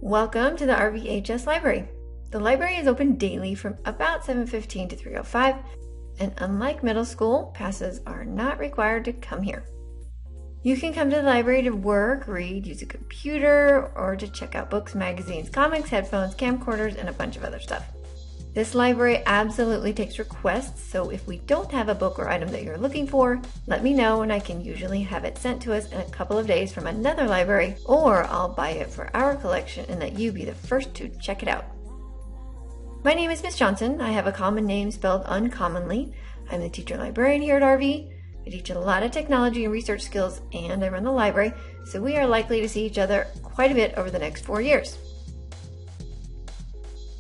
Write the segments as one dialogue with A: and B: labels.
A: Welcome to the RVHS library. The library is open daily from about 7:15 to 3:05, and unlike middle school, passes are not required to come here. You can come to the library to work, read, use a computer, or to check out books, magazines, comics, headphones, camcorders, and a bunch of other stuff. This library absolutely takes requests, so if we don't have a book or item that you're looking for, let me know and I can usually have it sent to us in a couple of days from another library, or I'll buy it for our collection and let you be the first to check it out. My name is Miss Johnson. I have a common name spelled uncommonly. I'm the teacher librarian here at RV. I teach a lot of technology and research skills, and I run the library, so we are likely to see each other quite a bit over the next 4 years.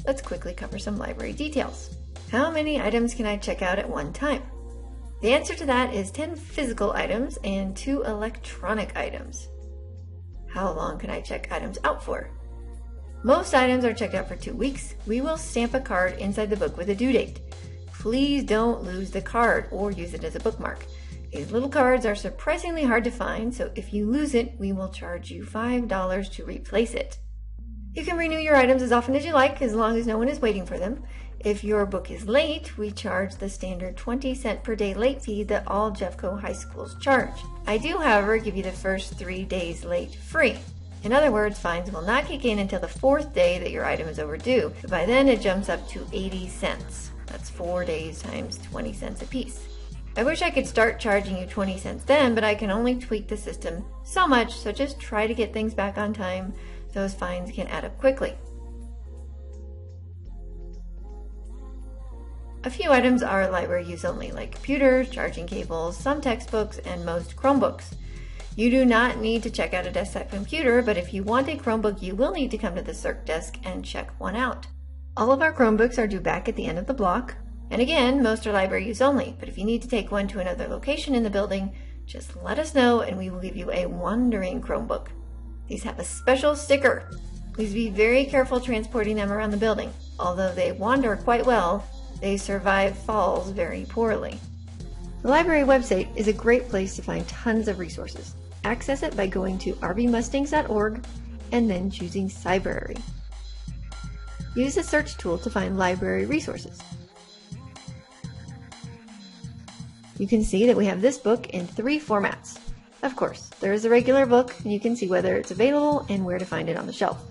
A: Let's quickly cover some library details. How many items can I check out at one time? The answer to that is 10 physical items and 2 electronic items. How long can I check items out for? Most items are checked out for 2 weeks. We will stamp a card inside the book with a due date. Please don't lose the card or use it as a bookmark. These little cards are surprisingly hard to find, so if you lose it, we will charge you $5 to replace it. You can renew your items as often as you like, as long as no one is waiting for them. If your book is late, we charge the standard 20-cent per day late fee that all Jeffco high schools charge. I do, however, give you the first 3 days late free. In other words, fines will not kick in until the 4th day that your item is overdue, but by then it jumps up to 80 cents. That's 4 days times 20 cents a piece. I wish I could start charging you 20 cents then, but I can only tweak the system so much, so just try to get things back on time. Those fines can add up quickly. A few items are library use only, like computers, charging cables, some textbooks, and most Chromebooks. You do not need to check out a desktop computer, but if you want a Chromebook, you will need to come to the circ desk and check one out. All of our Chromebooks are due back at the end of the block, and again, most are library use only, but if you need to take one to another location in the building, just let us know and we will give you a wandering Chromebook. These have a special sticker. Please be very careful transporting them around the building. Although they wander quite well, they survive falls very poorly. The library website is a great place to find tons of resources. Access it by going to rvmustangs.org and then choosing Cybrary. Use the search tool to find library resources. You can see that we have this book in 3 formats. Of course, there is a regular book, and you can see whether it's available and where to find it on the shelf.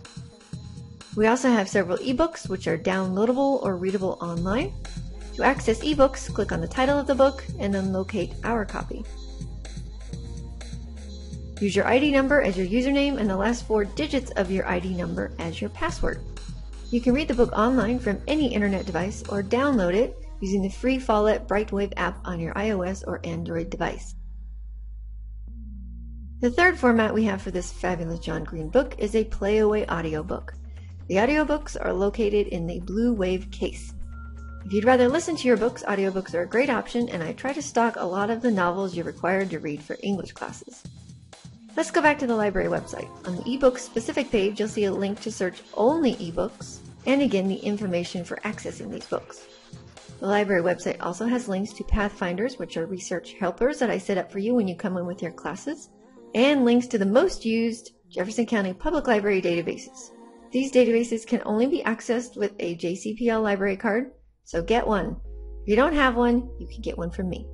A: We also have several ebooks, which are downloadable or readable online. To access ebooks, click on the title of the book and then locate our copy. Use your ID number as your username and the last 4 digits of your ID number as your password. You can read the book online from any internet device or download it using the free Follett Brightwave app on your iOS or Android device. The third format we have for this fabulous John Green book is a playaway audiobook. The audiobooks are located in the Blue Wave case. If you'd rather listen to your books, audiobooks are a great option, and I try to stock a lot of the novels you're required to read for English classes. Let's go back to the library website. On the ebooks specific page, you'll see a link to search only ebooks, and again the information for accessing these books. The library website also has links to Pathfinders, which are research helpers that I set up for you when you come in with your classes, and links to the most used Jefferson County Public Library databases. These databases can only be accessed with a JCPL library card, so get one. If you don't have one, you can get one from me.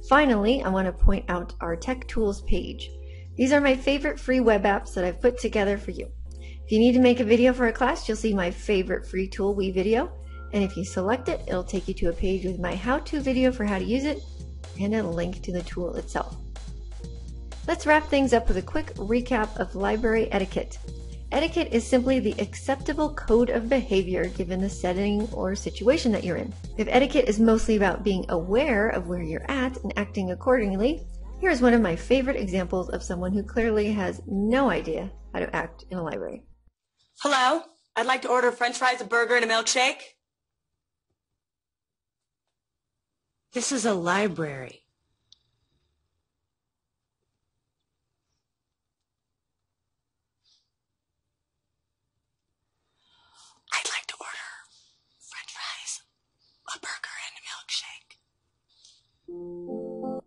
A: Finally, I want to point out our Tech Tools page. These are my favorite free web apps that I've put together for you. If you need to make a video for a class, you'll see my favorite free tool, WeVideo, and if you select it, it'll take you to a page with my how-to video for how to use it and a link to the tool itself. Let's wrap things up with a quick recap of library etiquette. Etiquette is simply the acceptable code of behavior given the setting or situation that you're in. If etiquette is mostly about being aware of where you're at and acting accordingly, here's one of my favorite examples of someone who clearly has no idea how to act in a library.
B: Hello, I'd like to order french fries, a burger, and a milkshake.
C: This is a library.
B: I'd like to order french fries, a burger, and a milkshake.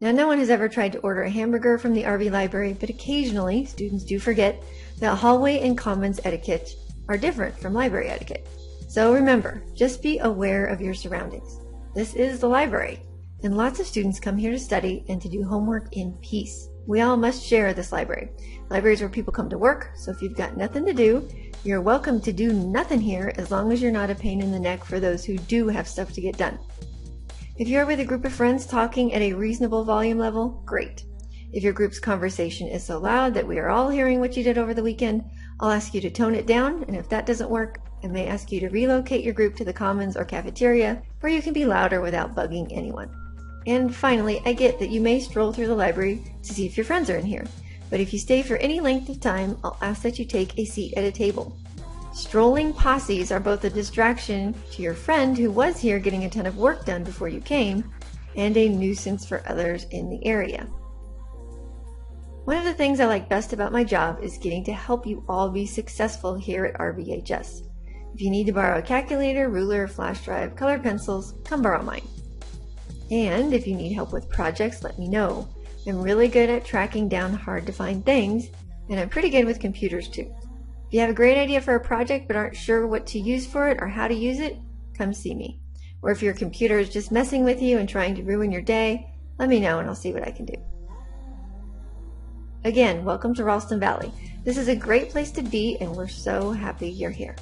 A: Now, no one has ever tried to order a hamburger from the RV library, but occasionally students do forget, that hallway and commons etiquette are different from library etiquette. So remember, just be aware of your surroundings. This is the library, and lots of students come here to study and to do homework in peace. We all must share this library. Libraries where people come to work, so if you've got nothing to do, you're welcome to do nothing here as long as you're not a pain in the neck for those who do have stuff to get done. If you're with a group of friends talking at a reasonable volume level, great. If your group's conversation is so loud that we are all hearing what you did over the weekend, I'll ask you to tone it down, and if that doesn't work, I may ask you to relocate your group to the commons or cafeteria where you can be louder without bugging anyone. And finally, I get that you may stroll through the library to see if your friends are in here, but if you stay for any length of time, I'll ask that you take a seat at a table. Strolling posses are both a distraction to your friend who was here getting a ton of work done before you came, and a nuisance for others in the area. One of the things I like best about my job is getting to help you all be successful here at RVHS. If you need to borrow a calculator, ruler, flash drive, colored pencils, come borrow mine. And if you need help with projects, let me know. I'm really good at tracking down hard to find things, and I'm pretty good with computers too. If you have a great idea for a project but aren't sure what to use for it or how to use it, come see me. Or if your computer is just messing with you and trying to ruin your day, let me know and I'll see what I can do. Again, welcome to Ralston Valley. This is a great place to be and we're so happy you're here.